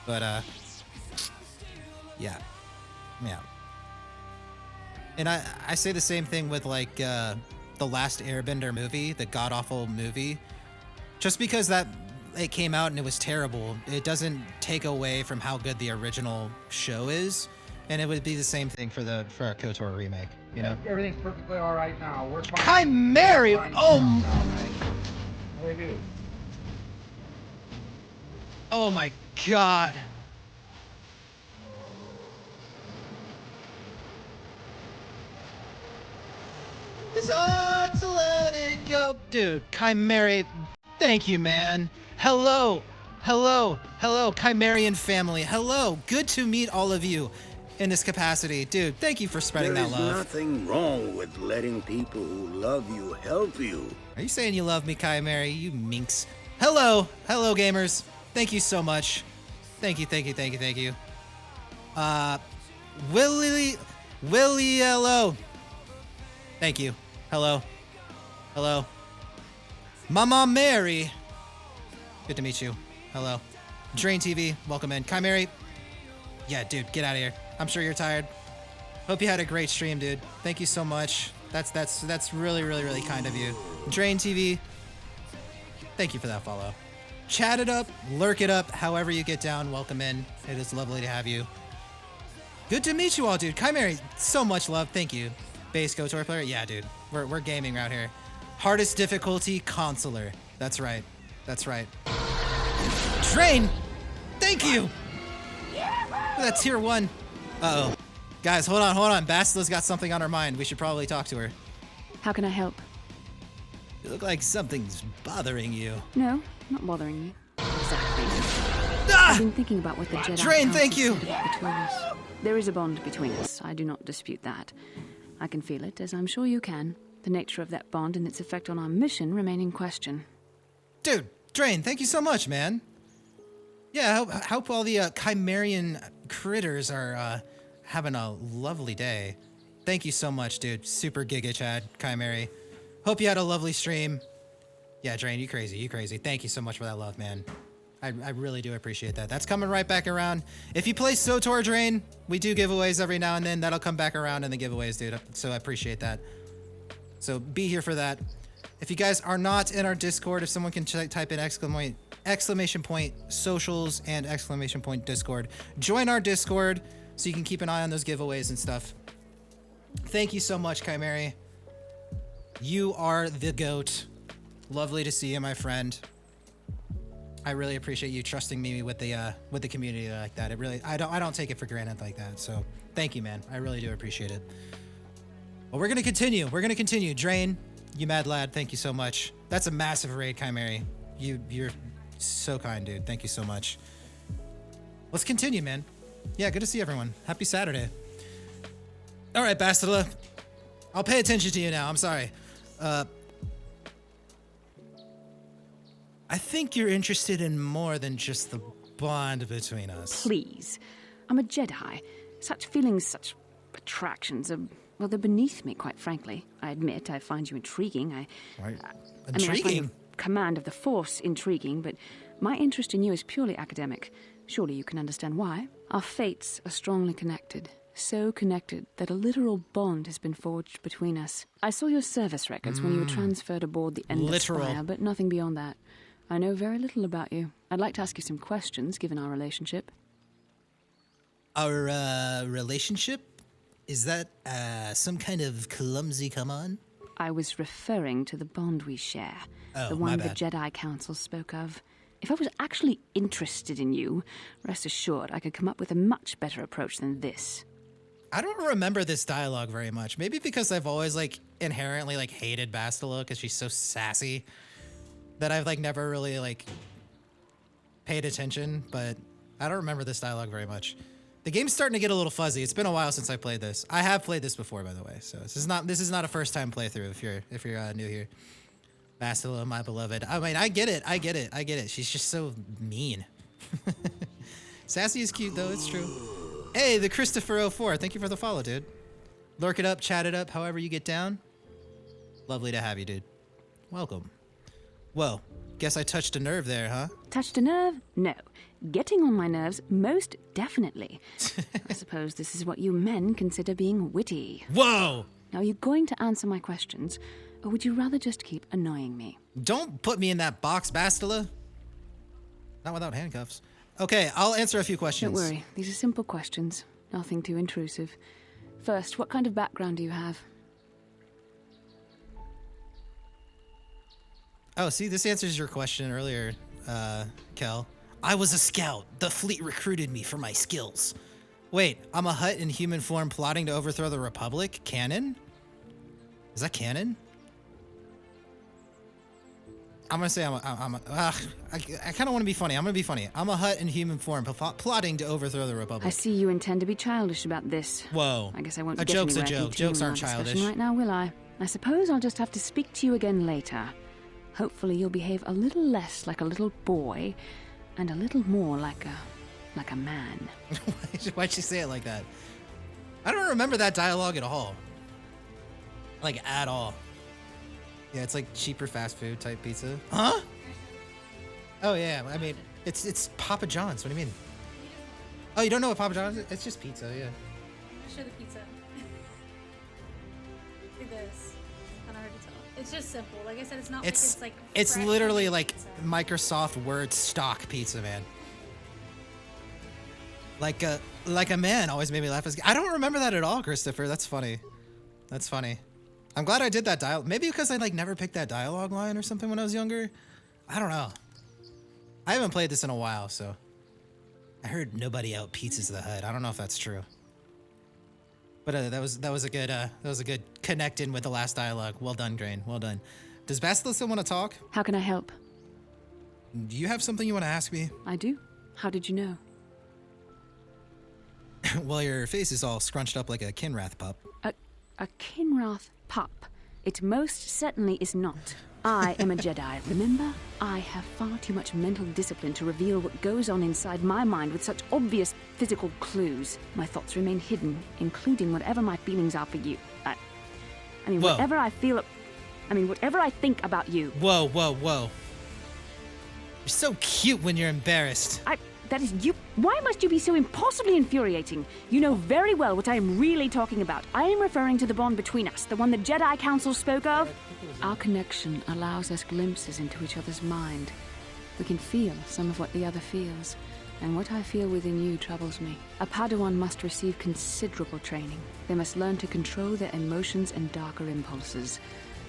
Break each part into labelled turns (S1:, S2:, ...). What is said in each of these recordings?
S1: But yeah. And I say the same thing with like the last Airbender movie, the god awful movie. Just because that it came out and it was terrible, it doesn't take away from how good the original show is. And it would be the same thing for our KOTOR remake, you know?
S2: Everything's perfectly all right now. We're fine.
S1: Hi, Mary! Oh!
S2: How do you do?
S1: Oh my god. It's hard to let it go. Dude, Chimeri, thank you, man. Hello, Chimerian family. Hello, good to meet all of you in this capacity. Dude, thank you for spreading that love.
S3: There's nothing wrong with letting people who love you help you.
S1: Are you saying you love me, Chimeri? You minx. Hello, gamers. Thank you so much. Thank you. Willie, hello. Thank you. Hello. Mama Mary. Good to meet you. Hello. Drain TV, welcome in. Chimeri. Yeah, dude, get out of here. I'm sure you're tired. Hope you had a great stream, dude. Thank you so much. That's really kind of you. Drain TV. Thank you for that follow. Chat it up, lurk it up, however you get down, welcome in. It is lovely to have you. Good to meet you all, dude. Chimeri, so much love, thank you. Base KOTOR player? Yeah, dude. We're gaming out here. Hardest difficulty, Consular. That's right. Drain! Thank you! That's tier 1. Uh-oh. Guys, hold on. Bastila's got something on her mind. We should probably talk to her.
S4: How can I help?
S1: You look like something's bothering you.
S4: No, not bothering you. Exactly.
S1: Ah!
S4: I've been thinking about what the Jedi
S1: Drain,
S4: Council
S1: thank you!
S4: said about between us. There is a bond between us. I do not dispute that. I can feel it, as I'm sure you can. The nature of that bond and its effect on our mission remain in question.
S1: Dude, Drain, thank you so much, man. Yeah, I hope all the Chimerian critters are having a lovely day. Thank you so much, dude. Super Giga Chad, Chimeri. Hope you had a lovely stream. Yeah, Drain, you crazy. Thank you so much for that love, man. I really do appreciate that. That's coming right back around. If you play SOTOR Drain, we do giveaways every now and then. That'll come back around in the giveaways, dude. So I appreciate that. So be here for that. If you guys are not in our Discord, if someone can type in exclamation point socials and exclamation point Discord, join our Discord so you can keep an eye on those giveaways and stuff. Thank you so much, Chimeri. You are the GOAT. Lovely to see you, my friend. I really appreciate you trusting me with the community like that. It really, I don't take it for granted like that. So thank you, man. I really do appreciate it. Well, we're gonna continue. Drain, you mad lad. Thank you so much. That's a massive raid, Chimeri. You're so kind, dude. Thank you so much. Let's continue, man. Yeah, good to see everyone. Happy Saturday. All right, Bastila. I'll pay attention to you now. I'm sorry. I think you're interested in more than just the bond between us.
S4: Please. I'm a Jedi. Such feelings, such attractions are, well, they're beneath me, quite frankly. I admit I find you intriguing. I find your command of the Force intriguing, but my interest in you is purely academic. Surely you can understand why. Our fates are strongly connected. So connected that a literal bond has been forged between us. I saw your service records when you were transferred aboard the Endless Spire, but nothing beyond that. I know very little about you. I'd like to ask you some questions, given our relationship.
S1: Our relationship? Is that some kind of clumsy come on?
S4: I was referring to the bond we share.
S1: Oh,
S4: the one the Jedi Council spoke of. If I was actually interested in you, rest assured I could come up with a much better approach than this.
S1: I don't remember this dialogue very much. Maybe because I've always inherently hated Bastila because she's so sassy that I've never really paid attention, but I don't remember this dialogue very much. The game's starting to get a little fuzzy. It's been a while since I played this. I have played this before, by the way, so this is not a first time playthrough if you're new here. Bastila, my beloved. I mean, I get it. She's just so mean. Sassy is cute though, it's true. Hey, the Christopher04, thank you for the follow, dude. Lurk it up, chat it up, however you get down. Lovely to have you, dude. Welcome. Whoa, Guess I touched a nerve there, huh?
S4: Touched a nerve? No. Getting on my nerves, most definitely. I suppose this is what you men consider being witty.
S1: Whoa!
S4: Now, are you going to answer my questions, or would you rather just keep annoying me?
S1: Don't put me in that box, Bastila. Not without handcuffs. Okay, I'll answer a few questions.
S4: Don't worry, these are simple questions. Nothing too intrusive. First, what kind of background do you have?
S1: Oh, see, this answers your question earlier, Kel. I was a scout. The fleet recruited me for my skills. Wait, I'm a Hutt in human form plotting to overthrow the Republic? Canon? Is that canon? I'm gonna say I kind of want to be funny. I'm gonna be funny. I'm a Hutt in human form plotting to overthrow the Republic.
S4: I see you intend to be childish about this.
S1: Whoa.
S4: I guess I won't
S1: A
S4: get
S1: joke's a
S4: anywhere
S1: joke. Jokes aren't
S4: continuing our
S1: childish.
S4: discussion right now, will I? I suppose I'll just have to speak to you again later. Hopefully you'll behave a little less like a little boy and a little more like a man.
S1: Why'd you say it like that? I don't remember that dialogue at all. Like, at all. Yeah, it's like cheaper fast food type pizza. Huh? Oh, yeah. I mean, it's Papa John's. What do you mean? Oh, you don't know what Papa John's is? It's just pizza, yeah.
S5: Show the pizza. Look at this. Kind of hard to tell. It's just simple. Like I said, it's not
S1: It's
S5: like it's like.
S1: it's
S5: fresh
S1: literally
S5: made
S1: like
S5: pizza.
S1: Microsoft Word stock pizza, man. Like a man always made me laugh. I don't remember that at all, Christopher. That's funny. That's funny. I'm glad I did that dialogue. Maybe because I like never picked that dialogue line or something when I was younger. I don't know. I haven't played this in a while, so I heard nobody out pizzas the Hut. I don't know if that's true. But that was a good connect in with the last dialogue. Well done, Grain. Well done. Does Bastila still want to talk?
S4: How can I help?
S1: Do you have something you want to ask me?
S4: I do. How did you know?
S1: Well, your face is all scrunched up like a Kinrath pup.
S4: A Kinrath pup. It most certainly is not. I am a Jedi, remember? I have far too much mental discipline to reveal what goes on inside my mind with such obvious physical clues. My thoughts remain hidden, including whatever my feelings are for you. I mean,
S1: Whoa.
S4: whatever I feel... whatever I think about you.
S1: Whoa, whoa, whoa. You're so cute when you're embarrassed.
S4: That is you. Why must you be so impossibly infuriating? You know very well what I am really talking about. I am referring to the bond between us, the one the Jedi Council spoke of. Our connection allows us glimpses into each other's mind. We can feel some of what the other feels, and what I feel within you troubles me. A Padawan must receive considerable training. They must learn to control their emotions and darker impulses.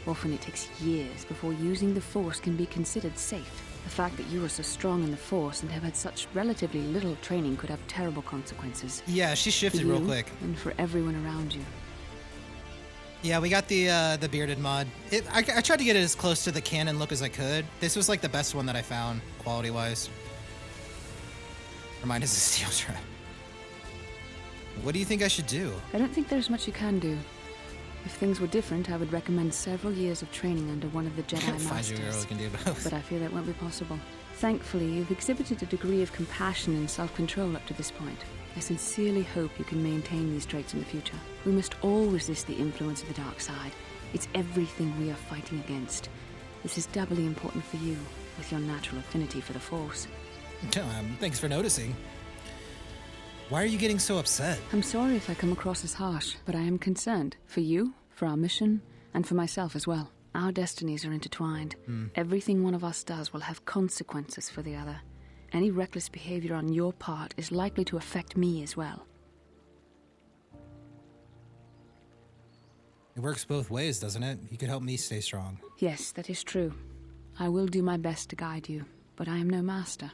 S4: Often it takes years before using the Force can be considered safe. The fact that you are so strong in the Force and have had such relatively little training could have terrible consequences.
S1: Yeah, she shifted
S4: for
S1: real
S4: you
S1: quick.
S4: And for everyone around you.
S1: Yeah, we got the bearded mod. I tried to get it as close to the canon look as I could. This was like the best one that I found, quality-wise. Remind us of Steel Trap. What do you think I should do?
S4: I don't think there's much you can do. If things were different, I would recommend several years of training under one of the Jedi
S1: Find
S4: Masters.
S1: you a girl who can do both.
S4: But I fear that won't be possible. Thankfully, you've exhibited a degree of compassion and self-control up to this point. I sincerely hope you can maintain these traits in the future. We must all resist the influence of the dark side. It's everything we are fighting against. This is doubly important for you, with your natural affinity for the Force.
S1: Thanks for noticing. Why are you getting so upset?
S4: I'm sorry if I come across as harsh, but I am concerned. For you, for our mission, and for myself as well. Our destinies are intertwined. Everything one of us does will have consequences for the other. Any reckless behavior on your part is likely to affect me as well.
S1: It works both ways, doesn't it? You could help me stay strong.
S4: Yes, that is true. I will do my best to guide you, but I am no master.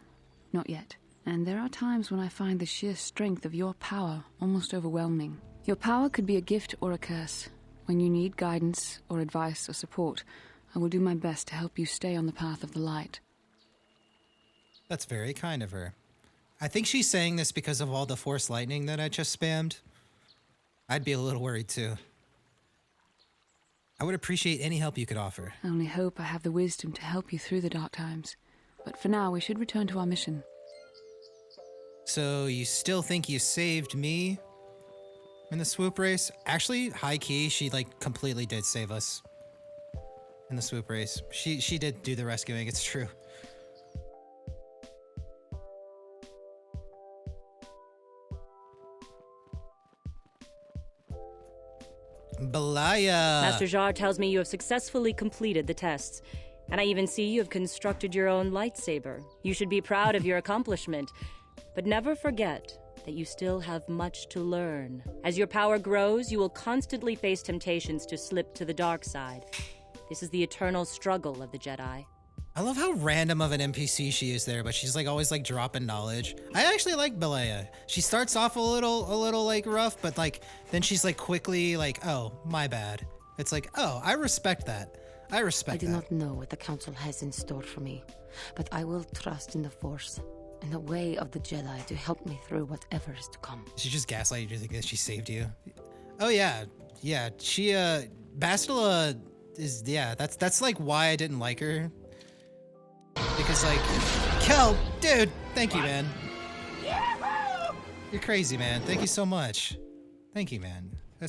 S4: Not yet. And there are times when I find the sheer strength of your power almost overwhelming. Your power could be a gift or a curse. When you need guidance or advice or support, I will do my best to help you stay on the path of the light.
S1: That's very kind of her. I think she's saying this because of all the Force lightning that I just spammed. I'd be a little worried too. I would appreciate any help you could offer.
S4: I only hope I have the wisdom to help you through the dark times. But for now, we should return to our mission.
S1: So you still think you saved me in the swoop race? Actually, high key, she like completely did save us in the swoop race. She did do the rescuing, it's true. Belaya.
S6: Master Jar tells me you have successfully completed the tests. And I even see you have constructed your own lightsaber. You should be proud of your accomplishment. But never forget that you still have much to learn. As your power grows, you will constantly face temptations to slip to the dark side. This is the eternal struggle of the Jedi.
S1: I love how random of an NPC she is there, but she's like always like dropping knowledge. I actually like Belaya. She starts off a little like rough, but like then she's like quickly like, oh, my bad. It's like, oh, I respect that. I respect that.
S7: I do not know what the Council has in store for me, but I will trust in the Force and the way of the Jedi to help me through whatever is to come.
S1: She just gaslight you to think that she saved you. Oh yeah. Yeah. She Bastila is that's like why I didn't like her. Because like Kel, dude, thank you, man. You're crazy, man. Thank you so much. Thank you, man. You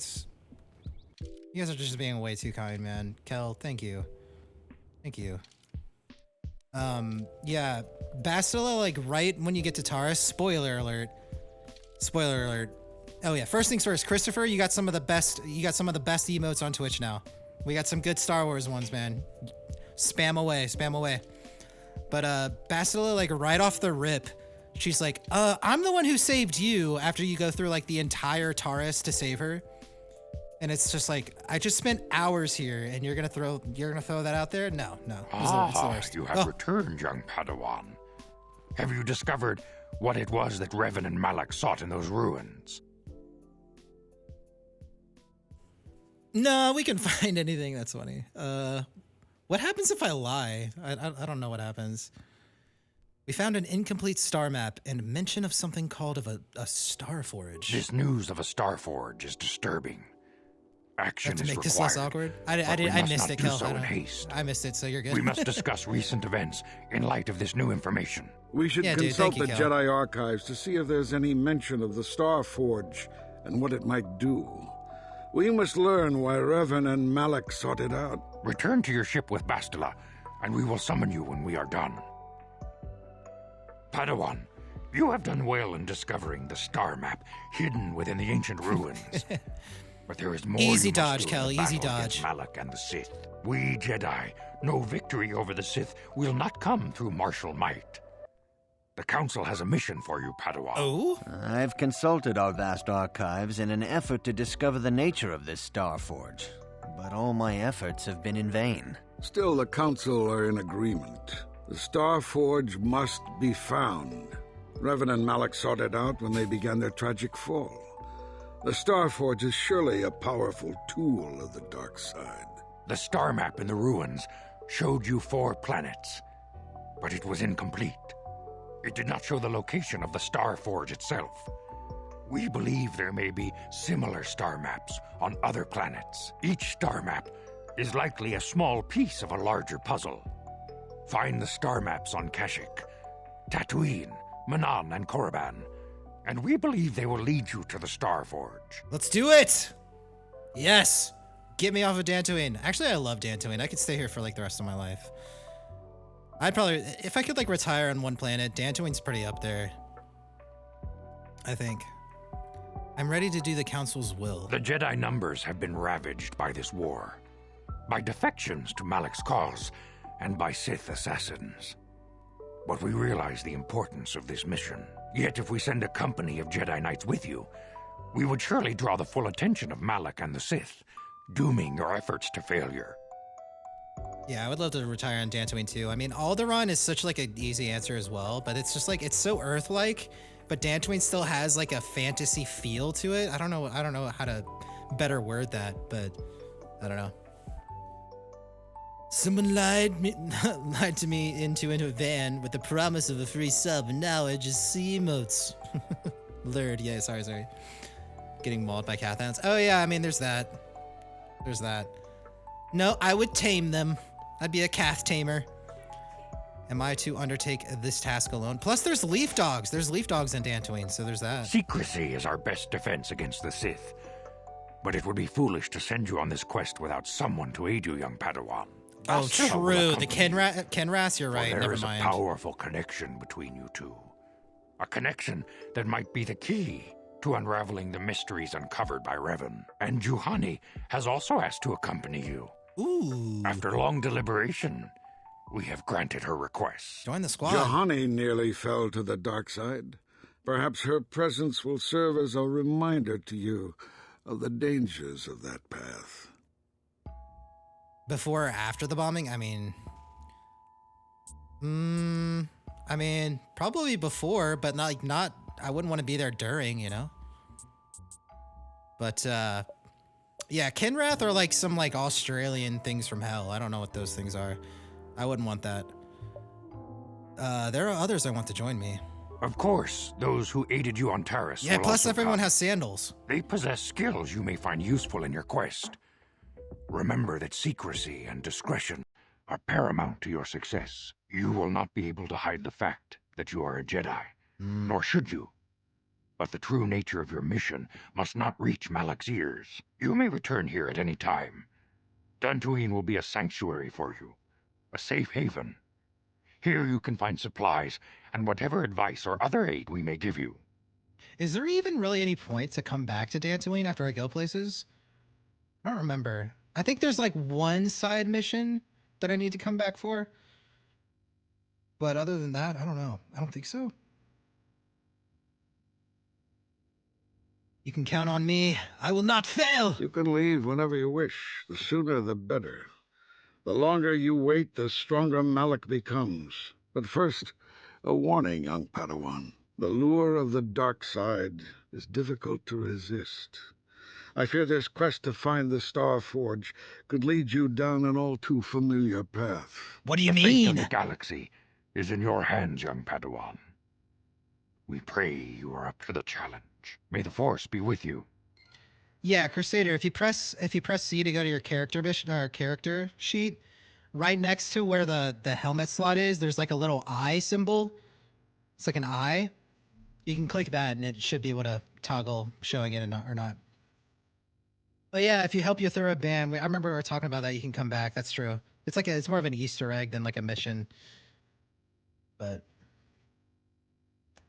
S1: guys are just being way too kind, man. Kel, thank you. Thank you. Yeah, Bastila, like right when you get to Taurus, spoiler alert. Spoiler alert. Oh yeah, first things first, Christopher, you got some of the best emotes on Twitch now. We got some good Star Wars ones, man. Spam away, spam away. But Bastila, like right off the rip, she's like, I'm the one who saved you after you go through like the entire Taurus to save her. And it's just like, I just spent hours here, and you're gonna throw that out there? No. It's the worst.
S8: You have returned, young Padawan. Have you discovered what it was that Revan and Malak sought in those ruins?
S1: No, we can find anything that's funny. What happens if I lie? I don't know what happens. We found an incomplete star map and mention of something called a star forge.
S8: This news of a star forge is disturbing. Action is required.
S1: To make this less awkward? I missed it, Kel.
S8: I
S1: missed it, so you're good.
S8: We must discuss recent events in light of this new information.
S3: We should consult the Jedi archives to see if there's any mention of the Star Forge and what it might do. We must learn why Revan and Malak sought it out.
S8: Return to your ship with Bastila, and we will summon you when we are done. Padawan, you have done well in discovering the star map hidden within the ancient ruins. But there is more.
S1: Easy dodge, Kel. Easy dodge.
S8: Malak and the Sith. We Jedi know victory over the Sith will not come through martial might. The Council has a mission for you, Padawan.
S1: Oh?
S9: I've consulted our vast archives in an effort to discover the nature of this Star Forge, but all my efforts have been in vain.
S3: Still, the Council are in agreement. The Star Forge must be found. Revan and Malak sought it out when they began their tragic fall. The Star Forge is surely a powerful tool of the dark side.
S8: The star map in the ruins showed you 4 planets, but it was incomplete. It did not show the location of the Star Forge itself. We believe there may be similar star maps on other planets. Each star map is likely a small piece of a larger puzzle. Find the star maps on Kashyyyk, Tatooine, Manan, and Korriban, and we believe they will lead you to the Star Forge.
S1: Let's do it! Yes! Get me off of Dantooine. Actually, I love Dantooine. I could stay here for like the rest of my life. I'd probably, if I could like retire on one planet, Dantooine's pretty up there. I think. I'm ready to do the Council's will.
S8: The Jedi numbers have been ravaged by this war, by defections to Malak's cause, and by Sith assassins. But we realize the importance of this mission. Yet if we send a company of Jedi Knights with you, we would surely draw the full attention of Malak and the Sith, dooming your efforts to failure.
S1: Yeah, I would love to retire on Dantooine too. I mean, Alderaan is such like an easy answer as well, but it's just like, it's so Earth-like, but Dantooine still has like a fantasy feel to it. I don't know how to better word that, but I don't know. Someone lied to me into a van with the promise of a free sub, and now I just see emotes. Lured, yeah, sorry. Getting mauled by Cathans. Oh yeah, I mean, there's that. No, I would tame them. I'd be a Cath tamer. Am I to undertake this task alone? Plus, there's leaf dogs. There's leaf dogs in Dantooine, so there's that.
S8: Secrecy is our best defense against the Sith. But it would be foolish to send you on this quest without someone to aid you, young Padawan.
S1: Oh, true. The Kenras, you're right. Never mind.
S8: There is a powerful connection between you two. A connection that might be the key to unraveling the mysteries uncovered by Revan. And Juhani has also asked to accompany you.
S1: Ooh.
S8: After long deliberation, we have granted her request.
S1: Join the squad.
S3: Juhani nearly fell to the dark side. Perhaps her presence will serve as a reminder to you of the dangers of that path.
S1: Before or after the bombing? I mean, probably before, but not. I wouldn't want to be there during, you know. But yeah, Kinrath are like some like Australian things from hell. I don't know what those things are. I wouldn't want that. There are others I want to join me.
S8: Of course, those who aided you on Taris.
S1: Yeah,
S8: will
S1: plus
S8: also
S1: everyone
S8: come.
S1: has sandals.
S8: They possess skills you may find useful in your quest. Remember that secrecy and discretion are paramount to your success. You will not be able to hide the fact that you are a Jedi, nor should you. But the true nature of your mission must not reach Malak's ears. You may return here at any time. Dantooine will be a sanctuary for you, a safe haven. Here you can find supplies and whatever advice or other aid we may give you.
S1: Is there even really any point to come back to Dantooine after I go places? I don't remember. I think there's like one side mission that I need to come back for. But other than that, I don't know. I don't think so. You can count on me. I will not fail.
S3: You can leave whenever you wish. The sooner the better. The longer you wait, the stronger Malak becomes. But first, a warning, young Padawan. The lure of the dark side is difficult to resist. I fear this quest to find the Star Forge could lead you down an all too familiar path.
S1: What do you
S8: The fate of
S1: mean?
S8: the galaxy is in your hands, young Padawan. We pray you are up to the challenge. May the Force be with you.
S1: Yeah, Crusader, if you press C to go to your character mission or character sheet, right next to where the helmet slot is, there's like a little eye symbol. It's like an eye. You can click that and it should be able to toggle showing it or not. But yeah, if you help your thorough band, I remember we were talking about that. You can come back. That's true. It's more of an Easter egg than like a mission. But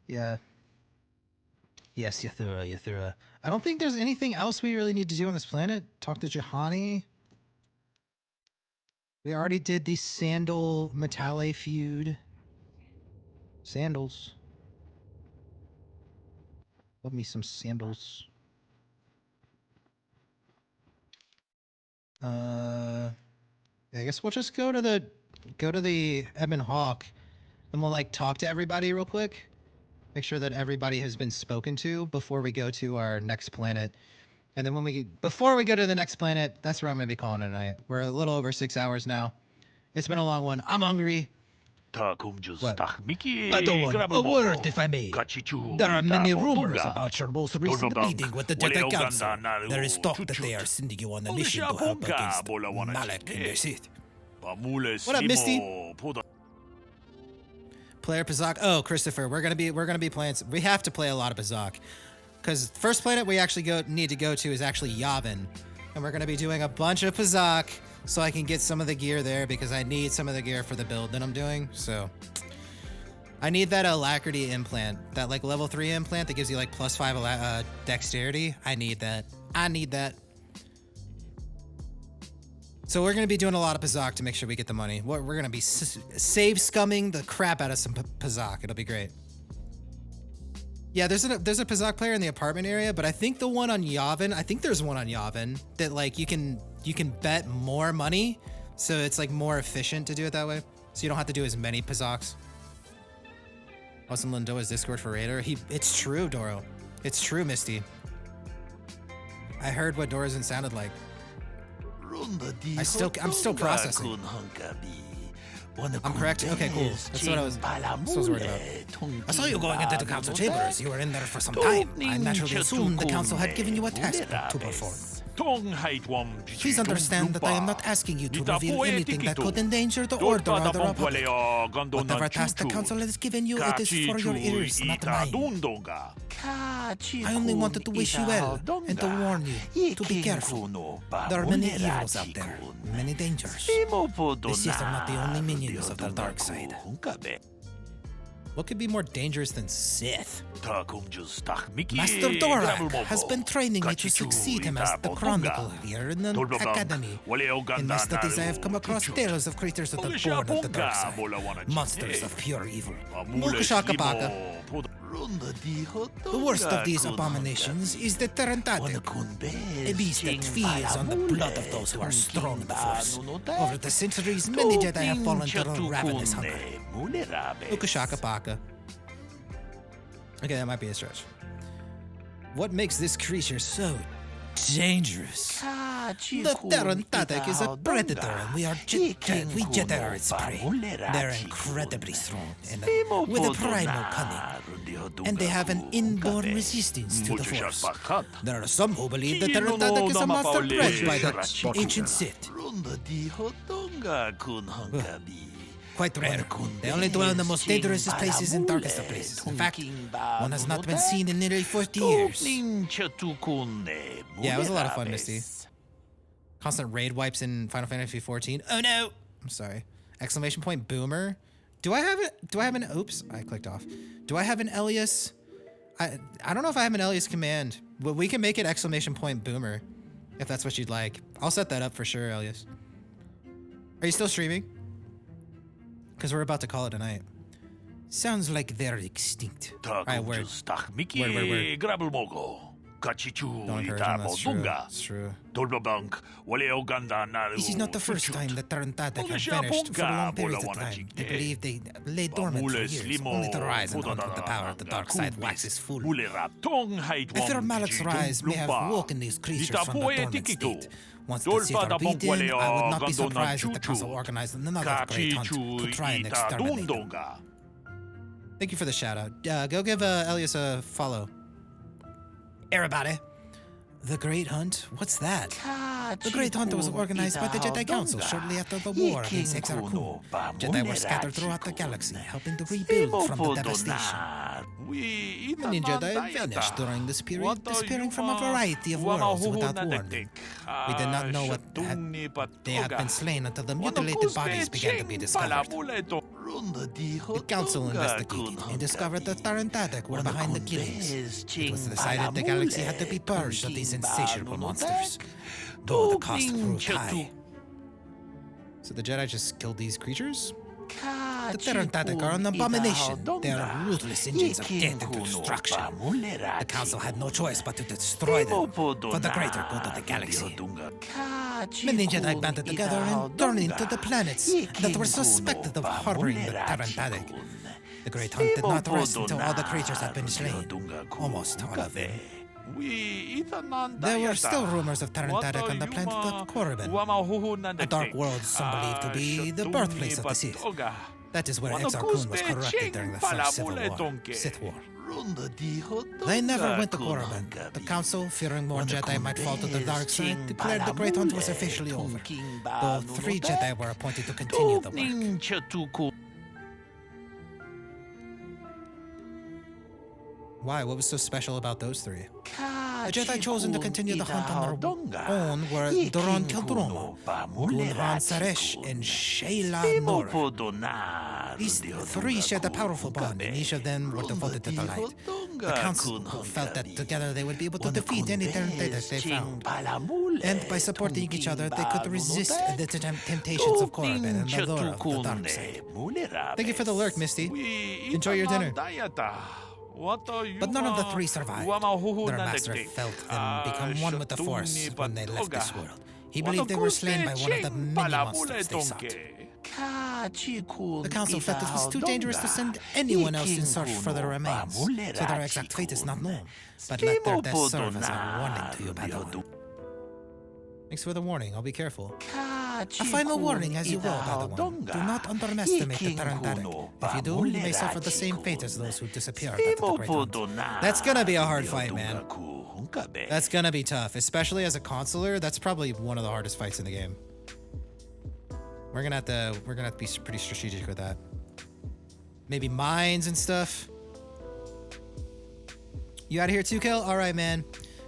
S1: yeah. Yes, Yathura. I don't think there's anything else we really need to do on this planet. Talk to Juhani. We already did the Sandal Metale feud. Sandals. Love me some sandals. I guess we'll just go to the Ebon Hawk and we'll like talk to everybody real quick. Make sure that everybody has been spoken to before we go to our next planet. And then before we go to the next planet, that's where I'm going to be calling it a night. We're a little over 6 hours now. It's been a long one. I'm hungry. What? Padawan, a word if I may. There are many rumors about your most recent meeting with the Jedi Council. There is talk that they are sending you on a mission to help against Malak and the Sith. What up, Misty? Player Pazak. Oh, Christopher, we're gonna be playing. We have to play a lot of Pazak, because first planet we actually need to go to is actually Yavin, and we're gonna be doing a bunch of Pazak so I can get some of the gear there because I need some of the gear for the build that I'm doing. So I need that alacrity implant, that like level 3 implant that gives you like +5 dexterity. I need that. So we're going to be doing a lot of Pazak to make sure we get the money. We're going to be save scumming the crap out of some Pazak. It'll be great. Yeah, there's a Pazak player in the apartment area, but I think the one on Yavin, I think there's one on Yavin that like you can bet more money, so it's like more efficient to do it that way. So you don't have to do as many Pazaks. Awesome Lindoa's Discord for Raider. It's true, Doro. It's true, Misty. I heard what Dorozen sounded like. I'm still processing. I'm correct? Okay, cool. That's what I was worried about. I saw you going into the council chambers. You were in there for some time. I naturally assumed the council had given you a task to perform. Please understand that I am not asking you to reveal anything that could endanger the order or the Republic. Whatever task the council has given you, it is for your ears, not mine. I only wanted to wish you well and to warn you to be careful. There are many evils out there, many dangers. The Sith are not the only minions of the dark side. What could be more dangerous than Sith?
S10: Master
S1: Master Dorak has been training me to succeed him as the Chronicle here in the Academy. In my studies, I have come across tales of creatures that are born of the dark side. Monsters of pure evil. Mukashakabaka. The worst of these abominations is the Tarantatic, a beast that feeds on the blood of those who are strong in the Force. Over the centuries, many Jedi have fallen to the ravenous hunger. Ukashakabaka. Okay, that might be a stretch. What makes this creature so dangerous? The Tarantatic is a predator, and we Jedi are its prey. They're incredibly strong and with a primal cunning, and they have an inborn resistance to the Force. There are some who believe the Tarantatic is a monster bred by the ancient Sith. Quite rare. They only dwell in the most dangerous places and darkest of places. In fact, one has not been seen in nearly 40 years. Yeah, it was a lot of fun, Misty. Constant raid wipes in Final Fantasy XIV. Oh no! I'm sorry. Exclamation point boomer. Do I have an oops, I clicked off. Do I have an alias? I don't know if I have an alias command, but we can make it exclamation point boomer if that's what you'd like. I'll set that up for sure, alias. Are you still streaming? Because we're about to call it a night. Sounds like they're extinct. Alright, word. Don't encourage them, that's true. That's true. This is not the first time that Tarantatic have vanished for long periods of time. They believe they lay dormant for years, only to rise and hunt when the power of the dark side waxes full. I fear Malak's rise may have woken these creatures from the dormant state. Once the Sith are beaten, I would not be surprised if the Council organized another great hunt to try and exterminate them. Thank you for the shout out. Go give Elias a follow. Everybody. The Great Hunt? What's that? The Great Hunt was organized by the Jedi Council shortly after the war against Exar Kun. Jedi were scattered throughout the galaxy, helping to rebuild from the devastation. Many Jedi vanished during this period, disappearing from a variety of worlds without warning. We did not know they had been slain until the mutilated bodies began to be discovered. The council investigated and discovered that Tarantatic were behind the killings. It was decided the galaxy had to be purged of these insatiable monsters, though the cost proved high. So the Jedi just killed these creatures? The Tarantatic are an abomination. They are ruthless engines of death and destruction. The Council had no choice but to destroy them for the greater good of the galaxy. Many Jedi banded together and turned into the planets that were suspected of harboring the Tarantatic. The Great Hunt did not rest until all the creatures had been slain. Almost all of them. There were still rumors of Tarantatic on the planet of Korriban, a dark world some believe to be the birthplace of the Sith. That is where Exar Kun was corrupted during the first Civil War, Sith War. They never went to Korriban. The Council, fearing more Jedi might fall to the dark side, declared the Great Hunt was officially over, though 3 Jedi were appointed to continue the work. Why? What was so special about those 3? The Jedi chosen to continue the hunt on their own were Doron Keldromo, Gunhan Saresh, and Shayla Nor. These 3 shared a powerful bond, and each of them were devoted to the light. The Council felt that together they would be able to defeat any Tarantatic they found. And by supporting each other, they could resist the temptations of Korriban and the lure of the dark side. Thank you for the lurk, Misty. Enjoy your dinner. But none of the 3 survived. Their master felt them become one with the Force when they left this world. He believed they were slain by one of the many monsters they sought. The Council felt it was too dangerous to send anyone else in search for their remains, so their exact fate is not known. But let their death serve as a warning to you, Padawan. Thanks for the warning. I'll be careful. A final warning as you will, Padawan. Do not underestimate the Tarantatic. If you do, you may suffer the same fate as those who disappeared after the Great Hunt. That's gonna be a hard fight, man. That's gonna be tough, especially as a Consular. That's probably one of the hardest fights in the game. We're gonna have to be pretty strategic with that. Maybe mines and stuff. You out of here too, Kill? All right, man.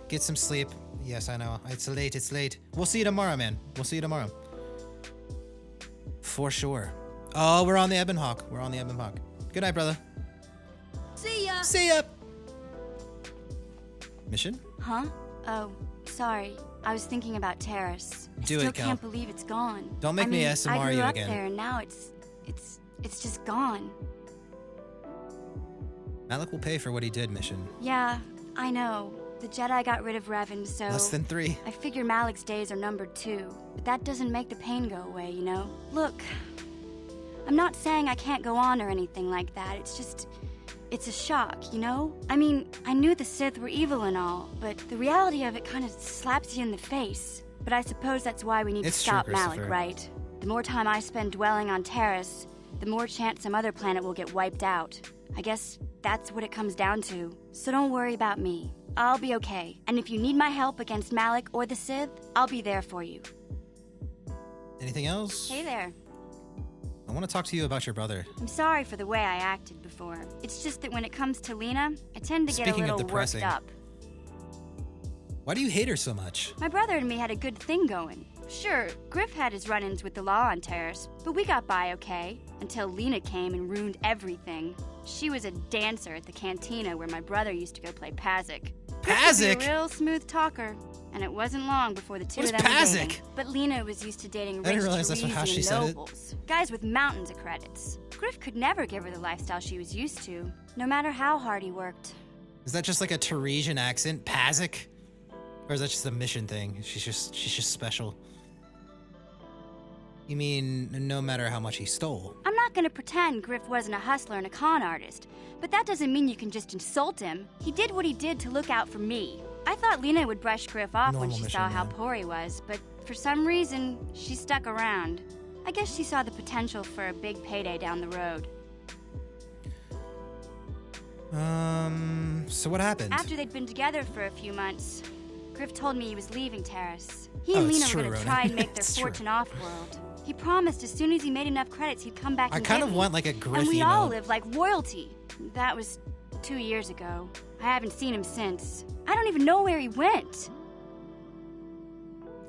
S1: Get some sleep. Yes, I know. It's late. We'll see you tomorrow, man. We'll see you tomorrow. For sure. Oh, we're on the Ebon Hawk. Good night, brother. See ya. Mission?
S11: Huh? Oh, sorry. I was thinking about Terrace. I
S1: Do
S11: still
S1: it, Cal.
S11: can't believe it's gone.
S1: Don't make me ASMR
S11: I grew
S1: you
S11: up
S1: again.
S11: there, and now it's just gone.
S1: Malik will pay for what he did, Mission.
S11: Yeah, I know. The Jedi got rid of Revan, so...
S1: Less than 3.
S11: I figure Malik's days are numbered too. But that doesn't make the pain go away, you know? Look, I'm not saying I can't go on or anything like that. It's just... It's a shock, you know? I mean, I knew the Sith were evil and all, but the reality of it kind of slaps you in the face. But I suppose that's why we need to stop
S1: true,
S11: Malik,
S1: Christopher.
S11: right? The more time I spend dwelling on Terrace, the more chance some other planet will get wiped out. I guess that's what it comes down to. So don't worry about me. I'll be okay. And if you need my help against Malik or the Sith, I'll be there for you.
S1: Anything else?
S11: Hey there.
S1: I want to talk to you about your brother.
S11: I'm sorry for the way I acted before. It's just that when it comes to Lena, I tend to get
S1: Speaking
S11: a
S1: of
S11: little worked
S1: depressing.
S11: up.
S1: Why do you hate her so much?
S11: My brother and me had a good thing going. Sure, Griff had his run-ins with the law on Terrace, but we got by okay, until Lena came and ruined everything. She was a dancer at the cantina where my brother used to go play Pazik. Griff could be a real smooth talker, and it wasn't long before the two of them were dating. But Lena was used to dating
S1: I
S11: rich
S1: didn't realize that's how she
S11: Teresian
S1: said it.
S11: nobles, guys with mountains of credits. Griff could never give her the lifestyle she was used to, no matter how hard he worked.
S1: Is that just like a Teresian accent? Pazik? Or is that just a mission thing? She's just special. You mean no matter how much he stole?
S11: I'm not gonna pretend Griff wasn't a hustler and a con artist, but that doesn't mean you can just insult him. He did what he did to look out for me. I thought Lena would brush Griff off when
S1: Normal
S11: she
S1: mission,
S11: saw how
S1: man.
S11: poor he was, but for some reason, she stuck around. I guess she saw the potential for a big payday down the road.
S1: So what happened?
S11: After they'd been together for a few months, Griff told me he was leaving Terrace. He
S1: Oh,
S11: and
S1: it's
S11: Lena
S1: true,
S11: were gonna
S1: Ronan.
S11: try and make their
S1: It's true.
S11: fortune off-world. He promised as soon as he made enough credits, he'd come back
S1: I
S11: and
S1: kind
S11: get
S1: of
S11: me.
S1: want like a Griff
S11: And we all
S1: email.
S11: live like royalty. That was 2 years ago. I haven't seen him since. I don't even know where he went.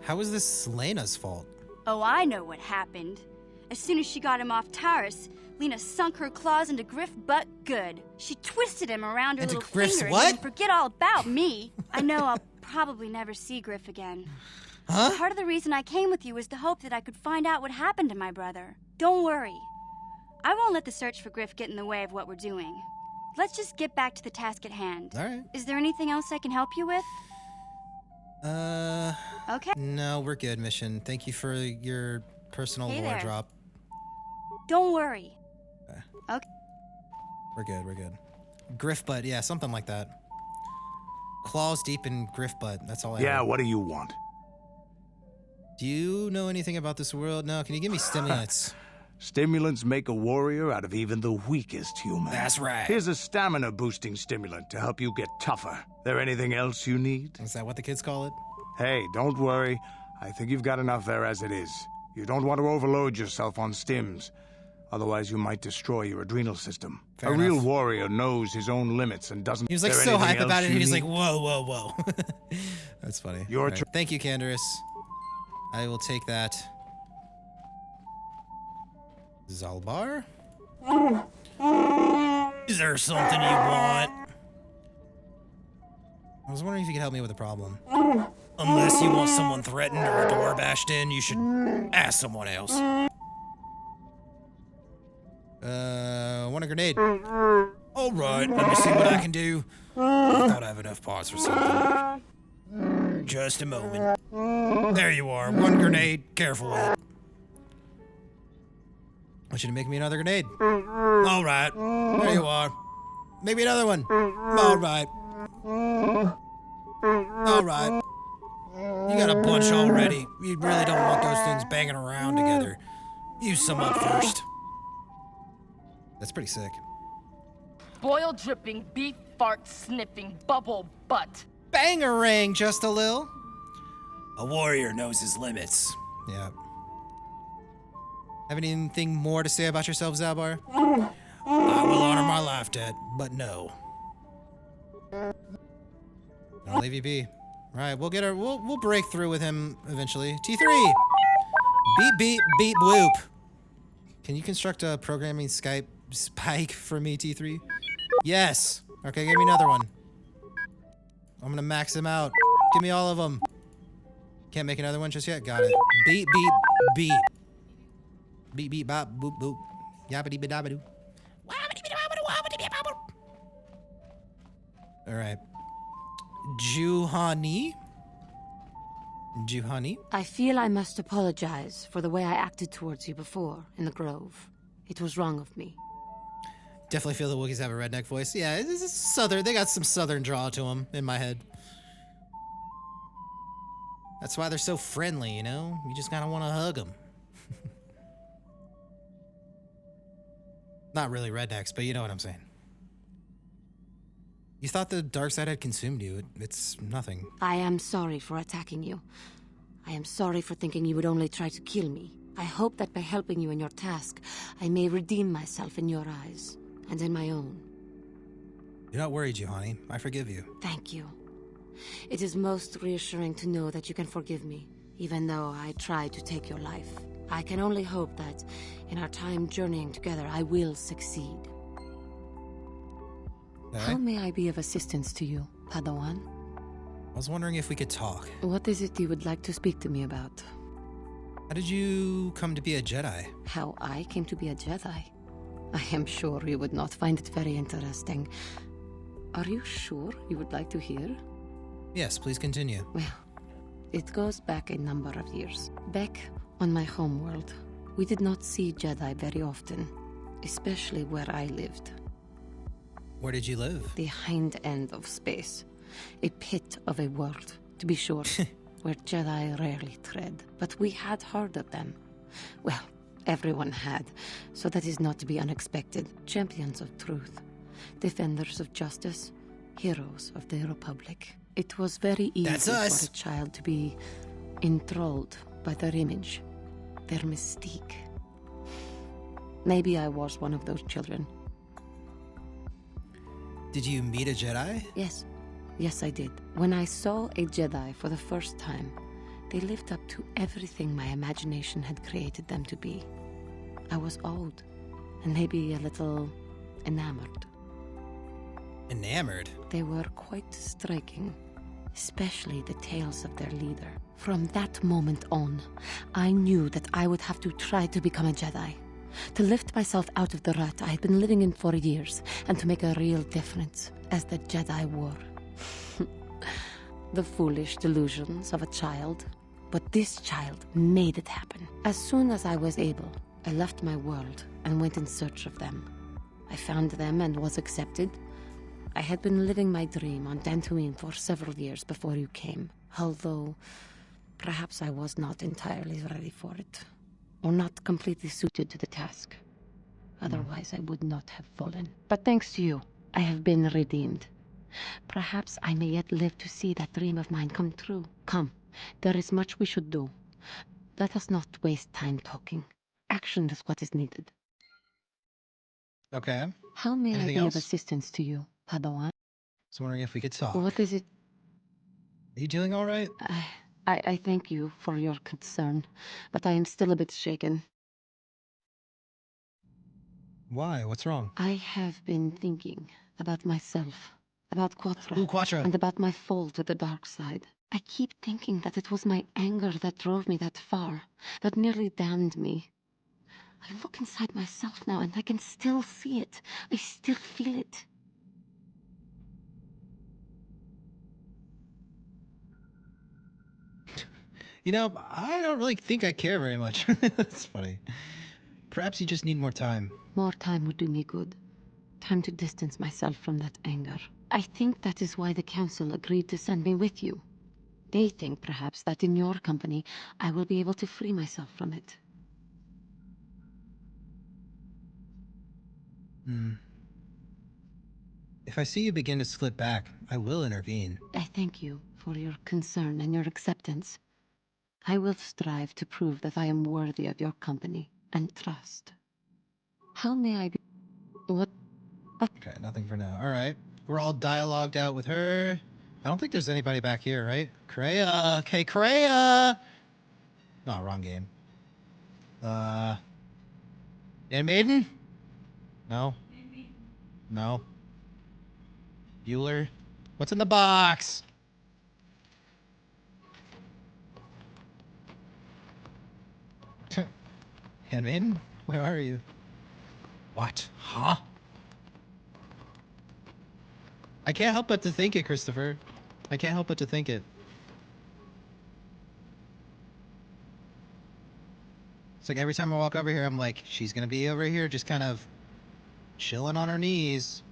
S1: How is this Lena's fault?
S11: Oh, I know what happened. As soon as she got him off Taurus, Lena sunk her claws into Griff butt good. She twisted him around her
S1: Into
S11: little
S1: Griff's
S11: finger
S1: what?
S11: and forget all about me. I know I'll probably never see Griff again.
S1: Huh?
S11: Part of the reason I came with you was to hope that I could find out what happened to my brother. Don't worry. I won't let the search for Griff get in the way of what we're doing. Let's just get back to the task at hand.
S1: All right.
S11: Is there anything else I can help you with? Okay.
S1: No, we're good, Mission. Thank you for your personal
S11: Hey
S1: lore
S11: there.
S1: drop.
S11: Don't worry. Okay.
S1: We're good. Griff butt, yeah, something like that. Claws deep in Griff butt. That's all I
S10: Yeah,
S1: have.
S10: what do you want?
S1: Do you know anything about this world? No, can you give me stimulants?
S10: Stimulants make a warrior out of even the weakest human.
S1: That's right.
S10: Here's a stamina-boosting stimulant to help you get tougher. There anything else you need?
S1: Is that what the kids call it?
S10: Hey, don't worry. I think you've got enough there as it is. You don't want to overload yourself on stims. Otherwise, you might destroy your adrenal system.
S1: Fair
S10: a real
S1: enough.
S10: warrior knows his own limits and doesn't...
S1: He was like
S10: There
S1: so
S10: anything
S1: hype
S10: else
S1: about it, and
S10: you
S1: he was like,
S10: need?
S1: whoa. That's funny.
S10: Your
S1: All right.
S10: turn.
S1: Thank you, Candaris. I will take that. Zalbar? Is there something you want? I was wondering if you could help me with a problem. Unless you want someone threatened or a door bashed in, you should ask someone else. Want a grenade? All right, let me see what I can do. I thought I have enough parts for something. Just a moment. There you are. One grenade. Careful with it. I want you to make me another grenade. All right. There you are. Maybe another one. All right. All right. You got a bunch already. You really don't want those things banging around together. Use some up first. That's pretty sick.
S12: Boil dripping, beef fart sniffing, bubble butt.
S1: Bangarang, just a little. A warrior knows his limits. Yeah. Have anything more to say about yourself, Zalbar? I will honor my life debt, but no. I'll leave you be. All right, we'll get our. We'll break through with him eventually. T3. Beep beep bloop. Can you construct a programming Skype spike for me, T3? Yes. Okay, give me another one. I'm gonna max them out. Give me all of them. Can't make another one just yet? Got it. Beep, beep, beep. Beep, beep, bop, boop, boop. Yabbity, bidabadoo. Alright. Juhani? Juhani?
S7: I feel I must apologize for the way I acted towards you before in the Grove. It was wrong of me.
S1: Definitely feel the Wookiees have a redneck voice. Yeah, it's southern. They got some southern draw to them in my head. That's why they're so friendly, you know? You just kind of want to hug them. Not really rednecks, but you know what I'm saying. You thought the dark side had consumed you. It's nothing.
S7: I am sorry for attacking you. I am sorry for thinking you would only try to kill me. I hope that by helping you in your task, I may redeem myself in your eyes, and in my own.
S1: You're not worried, Juhani. I forgive you.
S7: Thank you. It is most reassuring to know that you can forgive me, even though I tried to take your life. I can only hope that, in our time journeying together, I will succeed.
S1: Okay.
S7: How may I be of assistance to you, Padawan?
S1: I was wondering if we could talk.
S7: What is it you would like to speak to me about?
S1: How did you come to be a Jedi?
S7: How I came to be a Jedi? I am sure you would not find it very interesting. Are you sure you would like to hear?
S1: Yes, please continue.
S7: Well, it goes back a number of years. Back on my homeworld, we did not see Jedi very often, especially where I lived.
S1: Where did you live?
S7: The hind end of space. A pit of a world, to be sure, where Jedi rarely tread. But we had heard of them. Well, everyone had, so that is not to be unexpected. Champions of truth, defenders of justice, heroes of the Republic. It was very easy for a child to be enthralled by their image, their mystique. Maybe I was one of those children.
S1: Did you meet a Jedi?
S7: Yes. Yes, I did. When I saw a Jedi for the first time, they lived up to everything my imagination had created them to be. I was awed, and maybe a little enamored.
S1: Enamored?
S7: They were quite striking, especially the tales of their leader. From that moment on, I knew that I would have to try to become a Jedi. To lift myself out of the rut I had been living in for years, and to make a real difference as the Jedi wore. The foolish delusions of a child. But this child made it happen. As soon as I was able, I left my world and went in search of them. I found them and was accepted. I had been living my dream on Dantooine for several years before you came, although perhaps I was not entirely ready for it, or not completely suited to the task. Otherwise, I would not have fallen. But thanks to you, I have been redeemed. Perhaps I may yet live to see that dream of mine come true. Come, there is much we should do. Let us not waste time talking. Action is what is needed.
S1: Okay.
S7: How may
S1: Anything
S7: I be
S1: else?
S7: of assistance to you, Padawan?
S1: I was wondering if we could talk.
S7: What is it?
S1: Are you doing all right?
S7: I thank you for your concern, but I am still a bit shaken.
S1: Why? What's wrong?
S7: I have been thinking about myself, about Quattro,
S1: Ooh, Quattro.
S7: and about my fall to the dark side. I keep thinking that it was my anger that drove me that far, that nearly damned me. I look inside myself now and I can still see it. I still feel it.
S1: You know, I don't really think I care very much. That's funny. Perhaps you just need more time.
S7: More time would do me good. Time to distance myself from that anger. I think that is why the council agreed to send me with you. They think, perhaps, that in your company, I will be able to free myself from it.
S1: If I see you begin to slip back, I will intervene.
S7: I thank you for your concern and your acceptance. I will strive to prove that I am worthy of your company and trust. How may I be... What?
S1: Okay, nothing for now. All right. We're all dialogued out with her. I don't think there's anybody back here, right? Kreia. Okay, Kreia. No, wrong game. Maiden? No. No. Bueller? What's in the box? Handmaiden? Where are you? What? Huh? I can't help but to think it, Christopher. I can't help but to think it. It's like every time I walk over here, I'm like, she's gonna be over here just kind of chilling on her knees.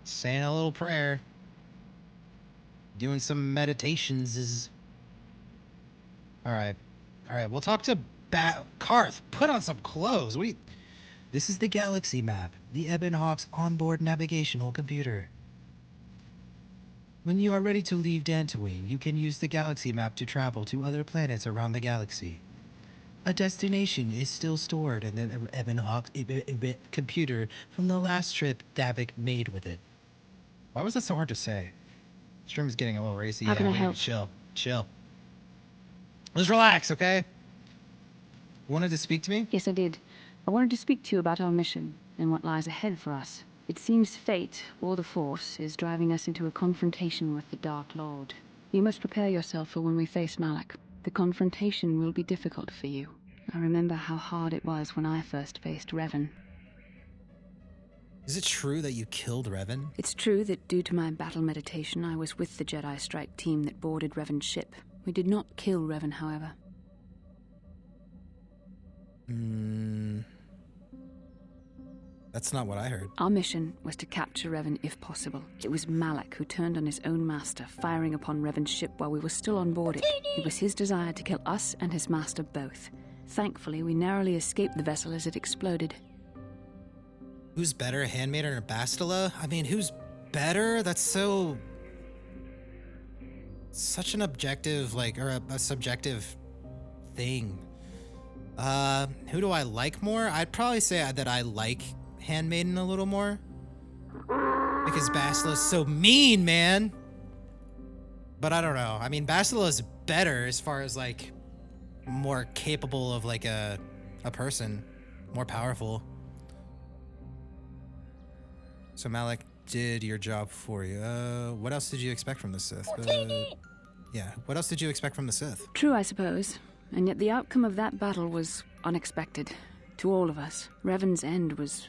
S1: Saying a little prayer. Doing some meditations. Alright. Alright, we'll talk to Karth. Put on some clothes. This is the galaxy map. The Ebon Hawk's onboard navigational computer. When you are ready to leave Dantooine, you can use the galaxy map to travel to other planets around the galaxy. A destination is still stored in the Ebon Hawk's computer from the last trip Davik made with it. Why was that so hard to say? Stream is getting a little racy.
S4: How can I help?
S1: Chill. Let's relax, okay? You wanted to speak to me?
S4: Yes, I did. I wanted to speak to you about our mission and what lies ahead for us. It seems fate, or the Force, is driving us into a confrontation with the Dark Lord. You must prepare yourself for when we face Malak. The confrontation will be difficult for you. I remember how hard it was when I first faced Revan.
S1: Is it true that you killed Revan?
S4: It's true that due to my battle meditation, I was with the Jedi strike team that boarded Revan's ship. We did not kill Revan, however.
S1: That's not what I heard.
S4: Our mission was to capture Revan if possible. It was Malak who turned on his own master, firing upon Revan's ship while we were still on board it. It was his desire to kill us and his master both. Thankfully, we narrowly escaped the vessel as it exploded.
S1: Who's better, Handmaiden or Bastila? I mean, who's better? That's such an objective, or a subjective thing. Who do I like more? I'd probably say that I like Handmaiden a little more. Because Bastila's so mean, man. But I don't know. I mean, Bastila's better as far as, more capable of, a person. More powerful. So Malak did your job for you. What else did you expect from the Sith? Yeah, what else did you expect from the Sith?
S4: True, I suppose. And yet the outcome of that battle was unexpected. To all of us. Revan's end was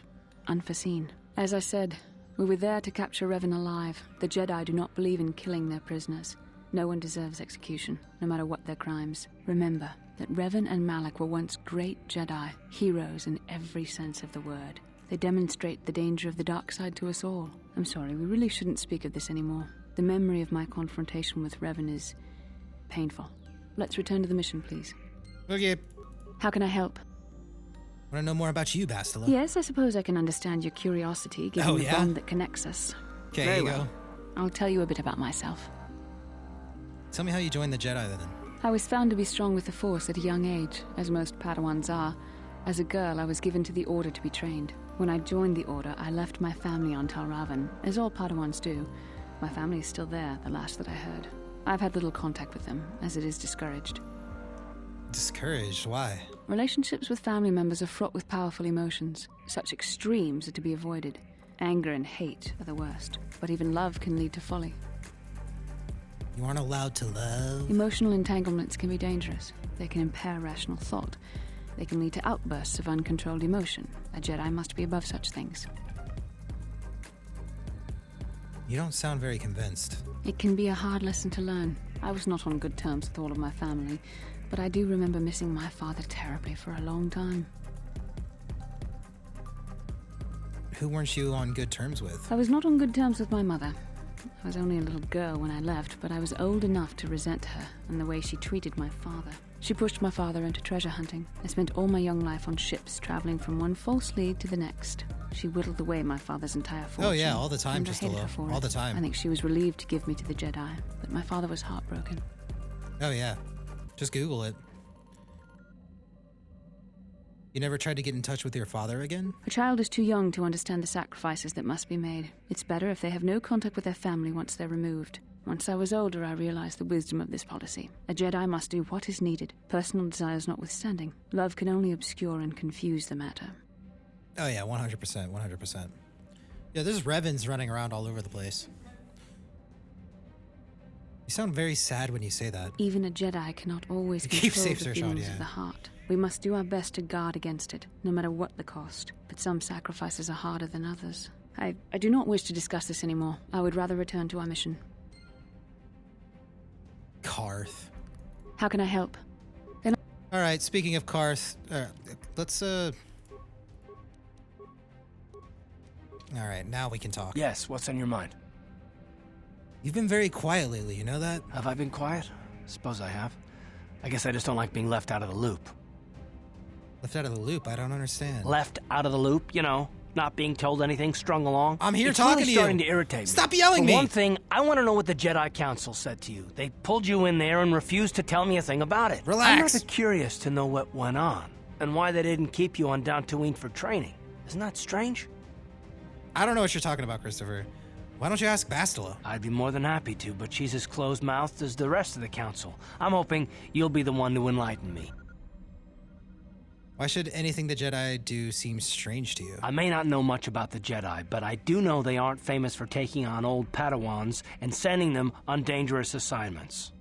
S4: unforeseen. As I said, we were there to capture Revan alive. The Jedi do not believe in killing their prisoners. No one deserves execution, no matter what their crimes. Remember that Revan and Malak were once great Jedi, heroes in every sense of the word. They demonstrate the danger of the dark side to us all. I'm sorry, we really shouldn't speak of this anymore. The memory of my confrontation with Revan is painful. Let's return to the mission, please.
S1: Okay.
S4: How can I help?
S1: Want to know more about you, Bastila?
S4: Yes, I suppose I can understand your curiosity, given the bond that connects us.
S1: Okay, here you go.
S4: I'll tell you a bit about myself.
S1: Tell me how you joined the Jedi, then.
S4: I was found to be strong with the Force at a young age, as most Padawans are. As a girl, I was given to the Order to be trained. When I joined the Order, I left my family on Tal Ravan, as all Padawans do. My family is still there, the last that I heard. I've had little contact with them, as it is discouraged.
S1: Discouraged? Why?
S4: Relationships with family members are fraught with powerful emotions. Such extremes are to be avoided. Anger and hate are the worst, but even love can lead to folly.
S1: You aren't allowed to love?
S4: Emotional entanglements can be dangerous. They can impair rational thought. They can lead to outbursts of uncontrolled emotion. A Jedi must be above such things.
S1: You don't sound very convinced.
S4: It can be a hard lesson to learn. I was not on good terms with all of my family, but I do remember missing my father terribly for a long time.
S1: Who weren't you on good terms with?
S4: I was not on good terms with my mother. I was only a little girl when I left, but I was old enough to resent her and the way she treated my father. She pushed my father into treasure hunting. I spent all my young life on ships, traveling from one false lead to the next. She whittled away my father's entire fortune.
S1: Oh yeah, all the time,
S4: just all
S1: the time.
S4: I think she was relieved to give me to the Jedi, but my father was heartbroken.
S1: Oh yeah, just Google it. You never tried to get in touch with your father again?
S4: A child is too young to understand the sacrifices that must be made. It's better if they have no contact with their family once they're removed. Once I was older, I realized the wisdom of this policy. A Jedi must do what is needed, personal desires notwithstanding. Love can only obscure and confuse the matter.
S1: Oh yeah, 100%, 100%. Yeah, there's Revens running around all over the place. You sound very sad when you say that.
S4: Even a Jedi cannot always
S1: Keep
S4: control
S1: safe,
S4: the
S1: Sir
S4: feelings
S1: Sean,
S4: of
S1: yeah.
S4: the heart. We must do our best to guard against it, no matter what the cost. But some sacrifices are harder than others. I do not wish to discuss this anymore. I would rather return to our mission.
S1: Karth.
S4: How can I help?
S1: All right, speaking of Karth, let's all right, now we can talk.
S13: Yes, what's on your mind?
S1: You've been very quiet lately, you know that?
S13: Have I been quiet? Suppose I have. I guess I just don't like being left out of the loop.
S1: Left out of the loop? I don't understand.
S13: Left out of the loop, you know, not being told anything, strung along.
S1: I'm here
S13: it's
S1: talking
S13: really
S1: to you.
S13: Starting to irritate me.
S1: Stop yelling
S13: For
S1: me.
S13: one thing, I want to know what the Jedi Council said to you. They pulled you in there and refused to tell me a thing about it.
S1: Relax.
S13: I'm rather curious to know what went on and why they didn't keep you on Dantooine for training. Isn't that strange?
S1: I don't know what you're talking about, Christopher. Why don't you ask Bastila?
S13: I'd be more than happy to, but she's as closed-mouthed as the rest of the Council. I'm hoping you'll be the one to enlighten me.
S1: Why should anything the Jedi do seem strange to you?
S13: I may not know much about the Jedi, but I do know they aren't famous for taking on old Padawans and sending them on dangerous assignments.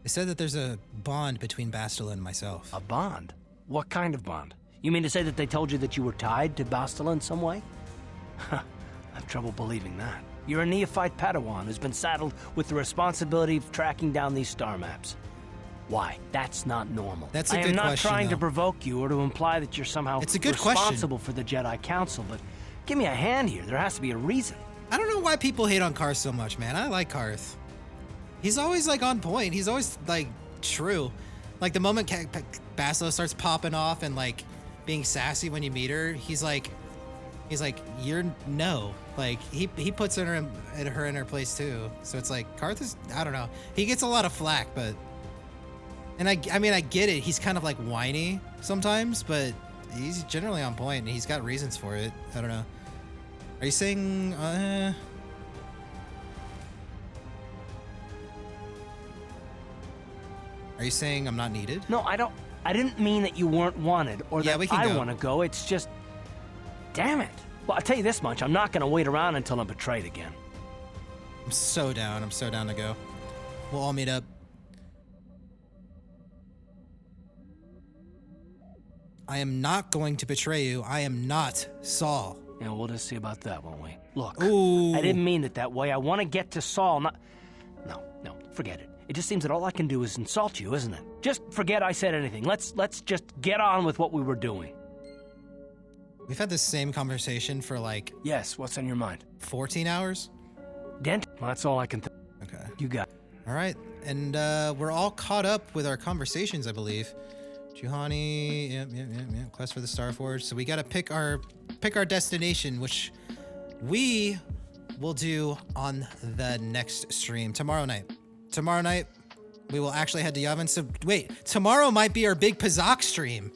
S1: They said that there's a bond between Bastila and myself.
S13: A bond? What kind of bond? You mean to say that they told you that you were tied to Bastila in some way? I have trouble believing that. You're a neophyte Padawan who's been saddled with the responsibility of tracking down these star maps. Why? That's not normal.
S1: That's a good
S13: I am not
S1: question,
S13: trying to
S1: though.
S13: provoke you or to imply that you're somehow
S1: It's a good
S13: responsible for the Jedi Council, but give me a hand here. There has to be a reason.
S1: I don't know why people hate on Karth so much, man. I like Karth. He's always, like, on point. He's always, like, true. Like, the moment Bastila starts popping off and, like, being sassy when you meet her, he's like, you're no. Like, he puts her in her place, too. So it's like, Karth is, I don't know. He gets a lot of flack, but... And I mean, I get it. He's kind of, like, whiny sometimes, but he's generally on point, and he's got reasons for it. I don't know. Are you saying, Are you saying I'm not needed?
S13: No, I don't. I didn't mean that you weren't wanted or
S1: Yeah,
S13: that
S1: we can
S13: I
S1: go.
S13: want to go. It's just... Damn it. Well, I'll tell you this much. I'm not going to wait around until I'm betrayed again.
S1: I'm so down. I'm so down to go. We'll all meet up. I am not going to betray you. I am not Saul.
S13: Yeah, we'll just see about that, won't we? Look,
S1: Ooh.
S13: I didn't mean it that way. I want to get to Saul, not... No, forget it. It just seems that all I can do is insult you, isn't it? Just forget I said anything. Let's just get on with what we were doing.
S1: We've had this same conversation for like...
S13: Yes, what's on your mind?
S1: 14 hours?
S13: Dent? Well, that's all I can think.
S1: Okay.
S13: You got it.
S1: All right. And we're all caught up with our conversations, I believe. Juhani, yeah. Quest for the Starforge. So we got to pick our destination, which we will do on the next stream tomorrow night. Tomorrow night, we will actually head to Yavin. So wait, tomorrow might be our big Pazak stream.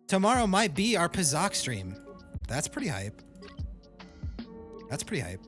S1: Tomorrow might be our Pazak stream. That's pretty hype. That's pretty hype.